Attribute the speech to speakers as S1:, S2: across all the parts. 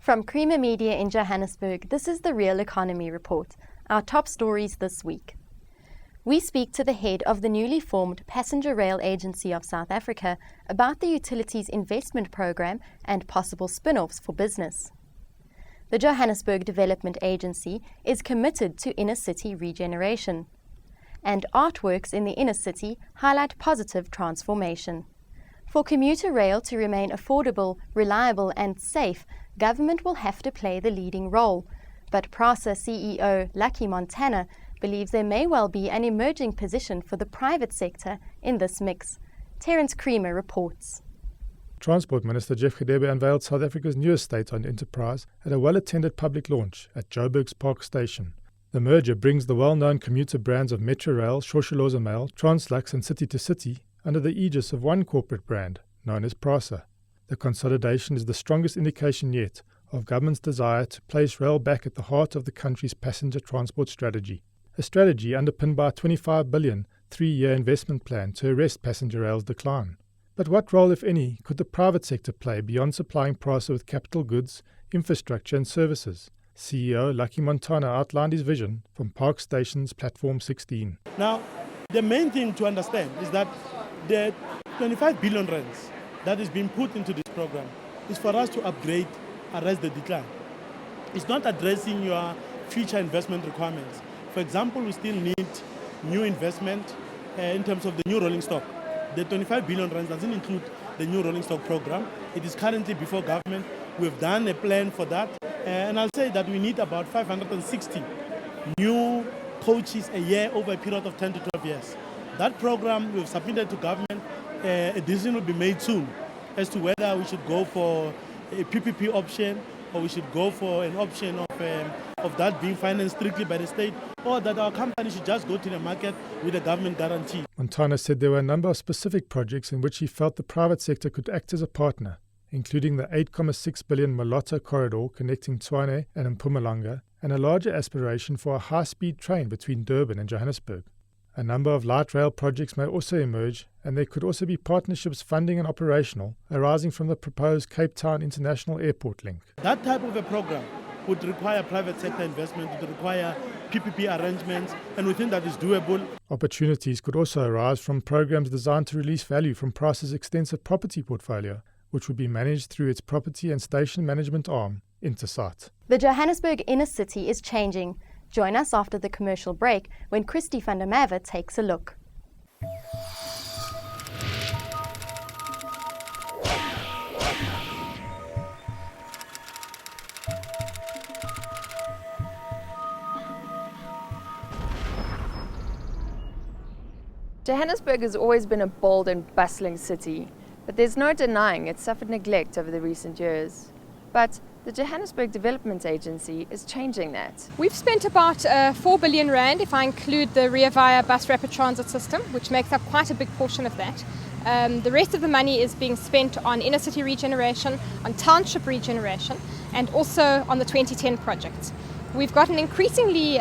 S1: From Creamer Media in Johannesburg, this is the Real Economy Report, our top stories this week. We speak to the head of the newly formed Passenger Rail Agency of South Africa about the utility's investment program and possible spin-offs for business. The Johannesburg Development Agency is committed to inner-city regeneration. And artworks in the inner city highlight positive transformation. For commuter rail to remain affordable, reliable and safe, government will have to play the leading role. But PRASA CEO Lucky Montana believes there may well be an emerging position for the private sector in this mix. Terence Creamer reports.
S2: Transport Minister Jeff Gedebe unveiled South Africa's newest state-owned enterprise at a well-attended public launch at Joburg's Park Station. The merger brings the well-known commuter brands of Metrorail, Shosholoza Translux and City to City under the aegis of one corporate brand, known as PRASA. The consolidation is the strongest indication yet of government's desire to place rail back at the heart of the country's passenger transport strategy, a strategy underpinned by a 25 billion three-year investment plan to arrest passenger rail's decline. But what role, if any, could the private sector play beyond supplying PRASA with capital goods, infrastructure and services? CEO Lucky Montana outlined his vision from Park Station's Platform 16.
S3: Now, the main thing to understand is that the 25 billion rands that is being put into this program is for us to upgrade, arrest the decline. It's not addressing your future investment requirements. For example, we still need new investment in terms of the new rolling stock. The 25 billion rands doesn't include the new rolling stock program. It is currently before government. We've done a plan for that. And I'll say that we need about 560 new coaches a year over a period of 10 to 12 years. That program we've submitted to government. A decision will be made soon as to whether we should go for a PPP option or we should go for an option of that being financed strictly by the state, or that our company should just go to the market with a government guarantee.
S2: Montana said there were a number of specific projects in which he felt the private sector could act as a partner, including the 8.6 billion Malota corridor connecting Tshwane and Mpumalanga, and a larger aspiration for a high-speed train between Durban and Johannesburg. A number of light rail projects may also emerge, and there could also be partnerships funding and operational arising from the proposed Cape Town International Airport link.
S3: That type of a program would require private sector investment, would require PPP arrangements, and we think that is doable.
S2: Opportunities could also arise from programs designed to release value from PRASA's extensive property portfolio, which would be managed through its property and station management arm, Intersite.
S1: The Johannesburg inner city is changing. Join us after the commercial break when Christy van der Merwe takes a look.
S4: Johannesburg has always been a bold and bustling city, but there's no denying it's suffered neglect over the recent years. But the Johannesburg Development Agency is changing that.
S5: We've spent about 4 billion rand if I include the Rea Vaya bus rapid transit system, which makes up quite a big portion of that. The rest of the money is being spent on inner city regeneration, on township regeneration, and also on the 2010 projects. We've got an increasingly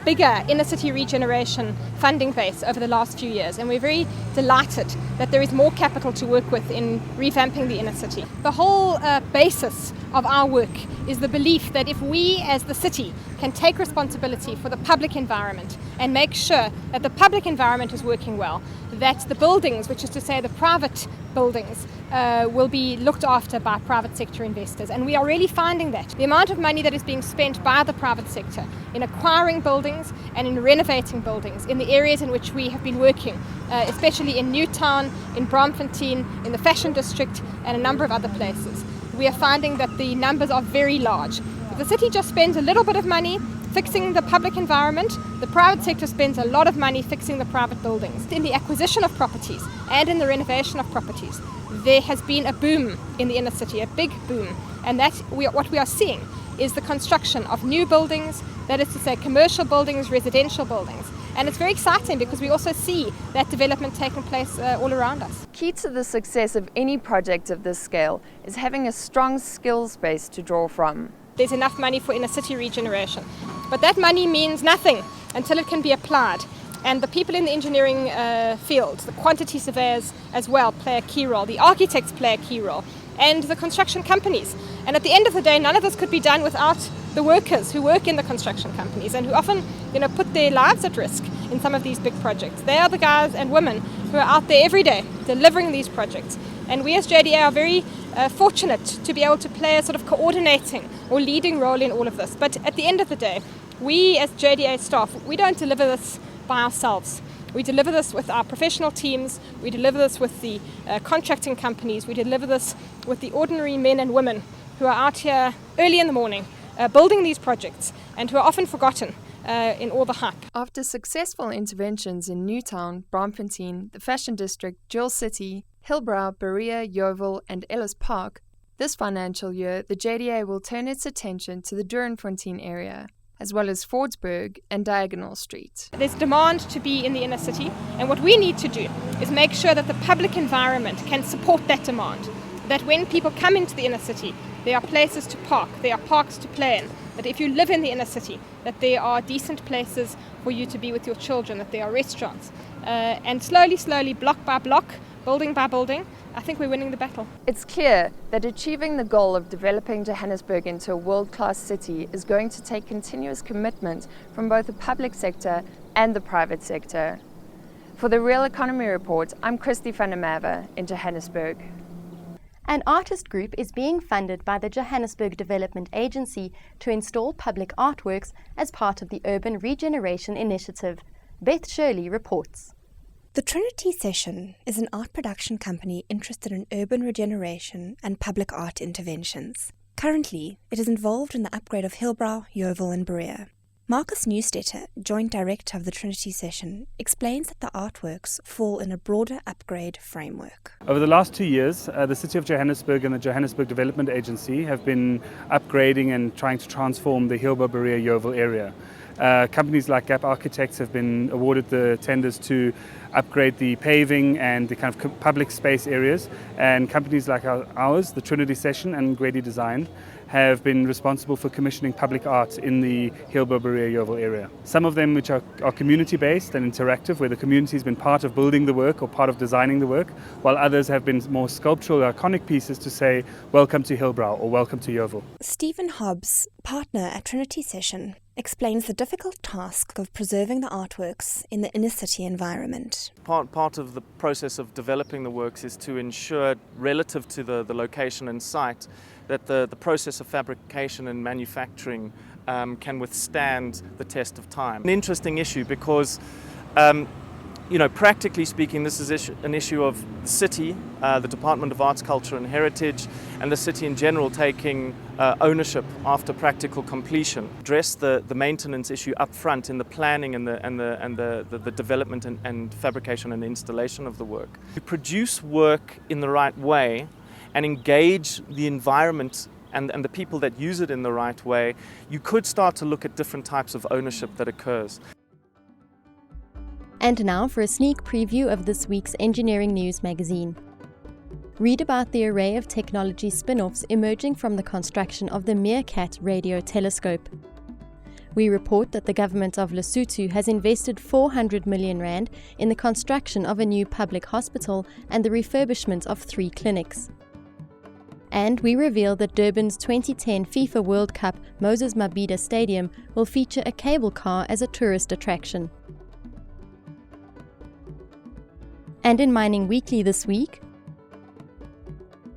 S5: bigger inner city regeneration funding base over the last few years, and we're very delighted that there is more capital to work with in revamping the inner city. The whole basis of our work is the belief that if we as the city can take responsibility for the public environment and make sure that the public environment is working well, that the buildings, which is to say the private buildings, will be looked after by private sector investors. And we are really finding that. The amount of money that is being spent by the private sector in acquiring buildings and in renovating buildings in the areas in which we have been working, especially in Newtown, in Braamfontein, in the Fashion District and a number of other places, we are finding that the numbers are very large. If the city just spends a little bit of money fixing the public environment, the private sector spends a lot of money fixing the private buildings. In the acquisition of properties and in the renovation of properties, there has been a boom in the inner city, a big boom. And what we are seeing is the construction of new buildings, that is to say commercial buildings, residential buildings. And it's very exciting because we also see that development taking place all around us.
S4: Key to the success of any project of this scale is having a strong skills base to draw from.
S5: There's enough money for inner city regeneration, but that money means nothing until it can be applied. And the people in the engineering field, the quantity surveyors as well, play a key role. The architects play a key role. And the construction companies. And at the end of the day, none of this could be done without the workers who work in the construction companies and who often, put their lives at risk in some of these big projects. They are the guys and women who are out there every day delivering these projects. And we as JDA are very fortunate to be able to play a sort of coordinating or leading role in all of this. But at the end of the day, we as JDA staff, we don't deliver this by ourselves. We deliver this with our professional teams, we deliver this with the contracting companies, we deliver this with the ordinary men and women who are out here early in the morning building these projects and who are often forgotten in all the hype.
S4: After successful interventions in Newtown, Braamfontein, the Fashion District, Jewel City, Hillbrow, Berea, Yeovil and Ellis Park, this financial year the JDA will turn its attention to the Doornfontein area, as well as Fordsburg and Diagonal Street.
S5: There's demand to be in the inner city, and what we need to do is make sure that the public environment can support that demand. That when people come into the inner city, there are places to park, there are parks to play in, that if you live in the inner city, that there are decent places for you to be with your children, that there are restaurants. And slowly, block by block, building by building, I think we're winning the battle.
S4: It's clear that achieving the goal of developing Johannesburg into a world-class city is going to take continuous commitment from both the public sector and the private sector. For the Real Economy Report, I'm Christy van der Merwe in Johannesburg.
S1: An artist group is being funded by the Johannesburg Development Agency to install public artworks as part of the Urban Regeneration Initiative. Beth Shirley reports.
S6: The Trinity Session is an art production company interested in urban regeneration and public art interventions. Currently, it is involved in the upgrade of Hillbrow, Yeovil and Berea. Marcus Newstetter, Joint Director of the Trinity Session, explains that the artworks fall in a broader upgrade framework.
S7: Over the last 2 years, the City of Johannesburg and the Johannesburg Development Agency have been upgrading and trying to transform the Hillbrow, Berea, Yeovil area. Companies like Gap Architects have been awarded the tenders to upgrade the paving and the kind of public space areas, and companies like ours, the Trinity Session and Grady Design, have been responsible for commissioning public art in the Hillbrow, Berea, Yeovil area. Some of them which are community-based and interactive, where the community has been part of building the work or part of designing the work, while others have been more sculptural, iconic pieces to say, welcome to Hillbrow or welcome to Yeovil.
S6: Stephen Hobbs, partner at Trinity Session, explains the difficult task of preserving the artworks in the inner city environment.
S8: Part of the process of developing the works is to ensure, relative to the location and site, that the process of fabrication and manufacturing can withstand the test of time. An interesting issue because, practically speaking, this is an issue of the city, the Department of Arts, Culture and Heritage, and the city in general taking ownership after practical completion. Address the maintenance issue up front in the planning and the development and fabrication and installation of the work. To produce work in the right way and engage the environment and the people that use it in the right way, you could start to look at different types of ownership that occurs.
S1: And now for a sneak preview of this week's Engineering News magazine. Read about the array of technology spin-offs emerging from the construction of the Meerkat radio telescope. We report that the government of Lesotho has invested 400 million rand in the construction of a new public hospital and the refurbishment of 3 clinics. And we reveal that Durban's 2010 FIFA World Cup Moses Mabhida Stadium will feature a cable car as a tourist attraction. And in Mining Weekly this week,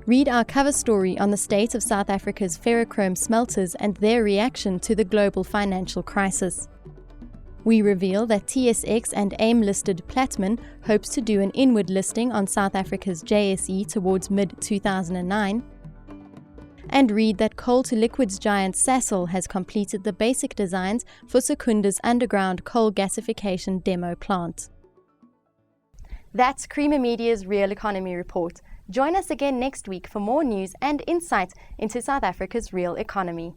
S1: read our cover story on the state of South Africa's ferrochrome smelters and their reaction to the global financial crisis. We reveal that TSX and AIM-listed Platman hopes to do an inward listing on South Africa's JSE towards mid-2009. And read that coal-to-liquids giant Sasol has completed the basic designs for Secunda's underground coal gasification demo plant. That's Creamer Media's Real Economy Report. Join us again next week for more news and insight into South Africa's real economy.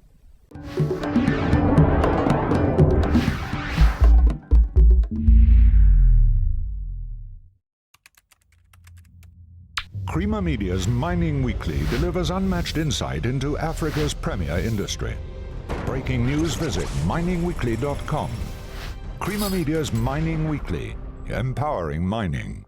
S9: Creamer Media's Mining Weekly delivers unmatched insight into Africa's premier industry. Breaking news, visit miningweekly.com. Creamer Media's Mining Weekly, empowering mining.